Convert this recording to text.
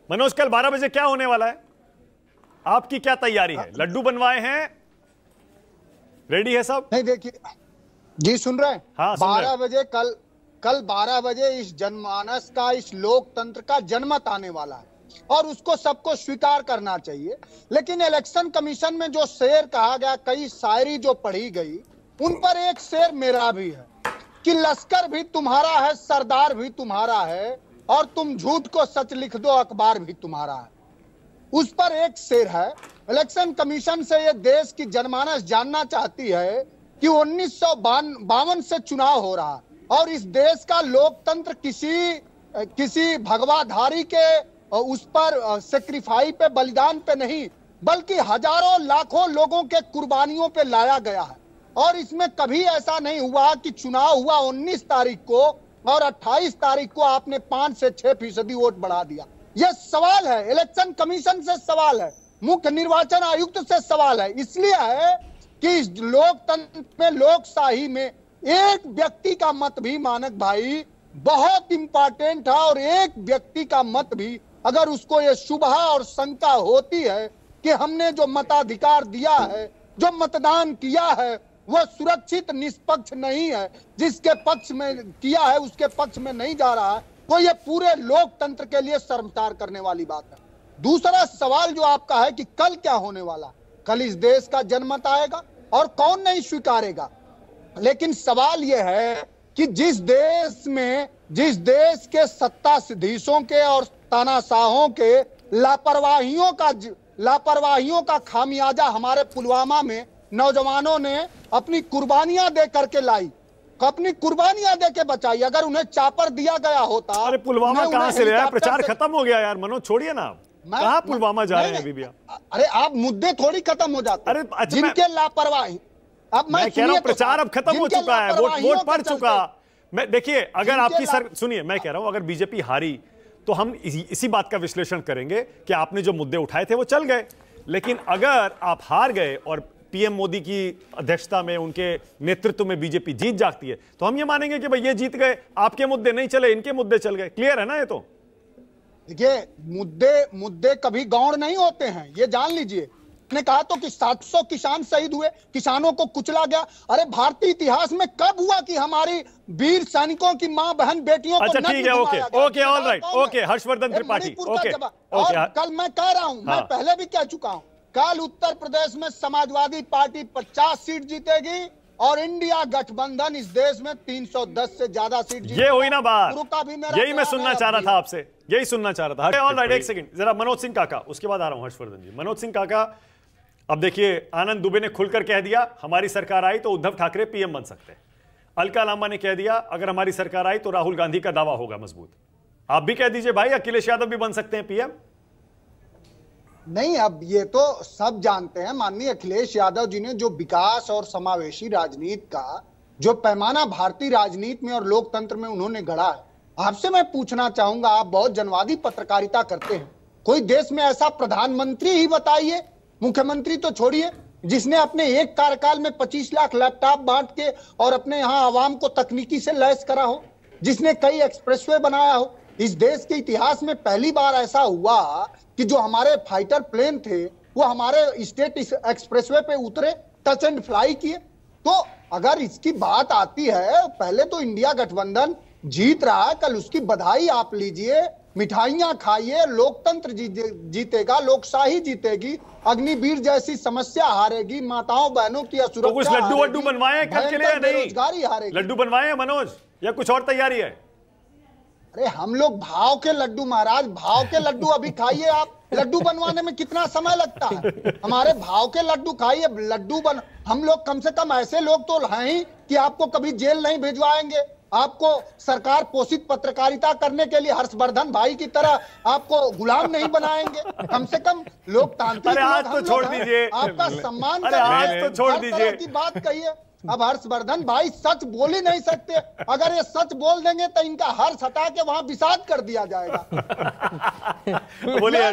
मनोज, कल 12 बजे क्या होने वाला है? आपकी क्या तैयारी है? लड्डू बनवाए हैं, रेडी है सब? नहीं, देखिए जी, सुन रहे हैं? हाँ, 12 बजे कल 12 बजे इस जनमानस का, इस लोकतंत्र का जनमत आने वाला है और उसको सबको स्वीकार करना चाहिए। लेकिन इलेक्शन कमीशन में जो शेर कहा गया, कई शायरी जो पढ़ी गई, उन पर एक शेर मेरा भी है कि लश्कर भी तुम्हारा है, सरदार भी तुम्हारा है, और तुम झूठ को सच लिख दो, अखबार भी तुम्हारा है। उस पर एक शेर है। इलेक्शन कमीशन से ये देश की जनमानस जानना चाहती है कि 1952 से चुनाव हो रहा और इस देश का लोकतंत्र किसी भगवाधारी के उस पर सेक्रीफाई पे, बलिदान पे नहीं, बल्कि हजारों लाखों लोगों के कुर्बानियों पे लाया गया है। और इसमें कभी ऐसा नहीं हुआ कि चुनाव हुआ 19 तारीख को और 28 तारीख को आपने 5 से 6% वोट बढ़ा दिया। यह सवाल है, इलेक्शन कमीशन से सवाल है, मुख्य निर्वाचन आयुक्त से सवाल है। इसलिए है कि इस लोकतंत्र में, लोकशाही में एक व्यक्ति का मत भी, मानक भाई, बहुत इंपॉर्टेंट है। और एक व्यक्ति का मत भी अगर उसको ये शुभा और शंका होती है कि हमने जो मताधिकार दिया है, जो मतदान किया है, वह सुरक्षित, निष्पक्ष नहीं है, जिसके पक्ष में किया है उसके पक्ष में नहीं जा रहा है, तो ये पूरे लोकतंत्र के लिए शर्मसार करने वाली बात है। दूसरा सवाल जो आपका है कि कल क्या होने वाला, कल इस देश का जनमत आएगा और कौन नहीं स्वीकारेगा। लेकिन सवाल यह है कि जिस देश के सत्ताधीशों के और तानाशाहों के लापरवाहियों का खामियाजा हमारे पुलवामा में नौजवानों ने अपनी कुर्बानियां दे करके लाई, अपनी कुर्बानियां दे के बचाई। अगर उन्हें चापर दिया गया होता। अरे पुलवामा कहां से ले आए? प्रचार खत्म हो गया यार मनोज, छोड़िए ना, कहां पुलवामा जा रहे हैं अभी भी आप? अरे आप मुद्दे थोड़ी खत्म हो जाते। अरे अच्छा, जिनके लापरवाही, अब मैं कह रहा हूं प्रचार अब खत्म हो चुका है, वोट पड़ चुका। मैं देखिए, अगर आपकी सुनिए, मैं कह रहा हूं अगर बीजेपी हारी तो हम इसी बात का विश्लेषण करेंगे कि आपने जो मुद्दे उठाए थे वो चल गए। लेकिन अगर आप हार गए और पीएम मोदी की अध्यक्षता में, उनके नेतृत्व में बीजेपी जीत जाती है, तो हम ये मानेंगे कि भाई ये जीत गए, आपके मुद्दे नहीं चले, इनके मुद्दे चल गए। क्लियर है ना ये? तो देखिए, मुद्दे कभी गौण नहीं होते हैं, ये जान लीजिए। ने कहा तो कि 700 किसान शहीद हुए, किसानों को कुचला गया। अरे भारतीय इतिहास में कब हुआ कि हमारी वीर सैनिकों की मां, बहन, बेटियों को? अच्छा ठीक है, okay, all right, okay, Harshvardhan Tripathi, okay. और कल मैं कह रहा हूं, मैं पहले भी कह चुका हूं, कल उत्तर प्रदेश में समाजवादी पार्टी 50 सीट जीतेगी और इंडिया गठबंधन इस देश में 310 से ज्यादा सीट जीतेगी। ये हुई ना बात, यही मैं सुनना चाह रहा था आपसे, यही सुनना चाह रहा था। ऑल राइट, एक सेकंड, जरा मनोज सिंह काका, उसके बाद आ रहा हूं हर्षवर्धन जी। मनोज सिंह काका, अब देखिए, आनंद दुबे ने खुलकर कह दिया हमारी सरकार आई तो उद्धव ठाकरे पीएम बन सकते हैं। अलका लांबा ने कह दिया अगर हमारी सरकार आई तो राहुल गांधी का दावा होगा मजबूत। आप भी कह दीजिए भाई, अखिलेश यादव भी बन सकते हैं पीएम। नहीं, अब ये तो सब जानते हैं, माननीय अखिलेश यादव जी ने जो विकास और समावेशी राजनीति का जो पैमाना भारतीय राजनीति में और लोकतंत्र में उन्होंने गढ़ा है। आपसे मैं पूछना चाहूंगा, आप बहुत जनवादी पत्रकारिता करते हैं, कोई देश में ऐसा प्रधानमंत्री ही बताइए, मुख्यमंत्री तो छोड़िए, जिसने अपने एक कार्यकाल में 25 लाख लैपटॉप बांट के और अपने यहाँ आवाम को तकनीकी से लैस करा हो, जिसने कई एक्सप्रेसवे बनाया हो। इस देश के इतिहास में पहली बार ऐसा हुआ कि जो हमारे फाइटर प्लेन थे वो हमारे स्टेट एक्सप्रेसवे पे उतरे, टच एंड फ्लाई किए। तो अगर इसकी बात आती है, पहले तो इंडिया गठबंधन जीत रहा है, कल उसकी बधाई आप लीजिए, मिठाइयां खाइए, लोकतंत्र जीतेगा, लोकशाही जीतेगी, अग्निवीर जैसी समस्या हारेगी, माताओं बहनों की असुरक्षा, तो कुछ लड्डू बनवाए कल के लिए या नहीं? बेरोजगारी हारेगी। लड्डू बनवाए हैं मनोज, या कुछ और तैयारी है? अरे हम लोग भाव के लड्डू, महाराज भाव के लड्डू अभी खाइए। आप लड्डू बनवाने में कितना समय लगता है? हमारे भाव के लड्डू खाइए, हम लोग कम से कम ऐसे लोग तो हैं ही कि आपको कभी जेल नहीं भिजवाएंगे, आपको सरकार पोषित पत्रकारिता करने के लिए हर्षवर्धन भाई की तरह आपको गुलाम नहीं बनाएंगे। कम से कम लोकतांत्रिक, आज तो छोड़ दीजिए, आपका सम्मान, अरे आज तो छोड़ दीजिए की बात कहिए। अब हर्षवर्धन भाई सच बोल ही नहीं सकते, अगर ये सच बोल देंगे तो इनका हर्ष हटा के वहां विषाद कर दिया जाएगा। बोलिए।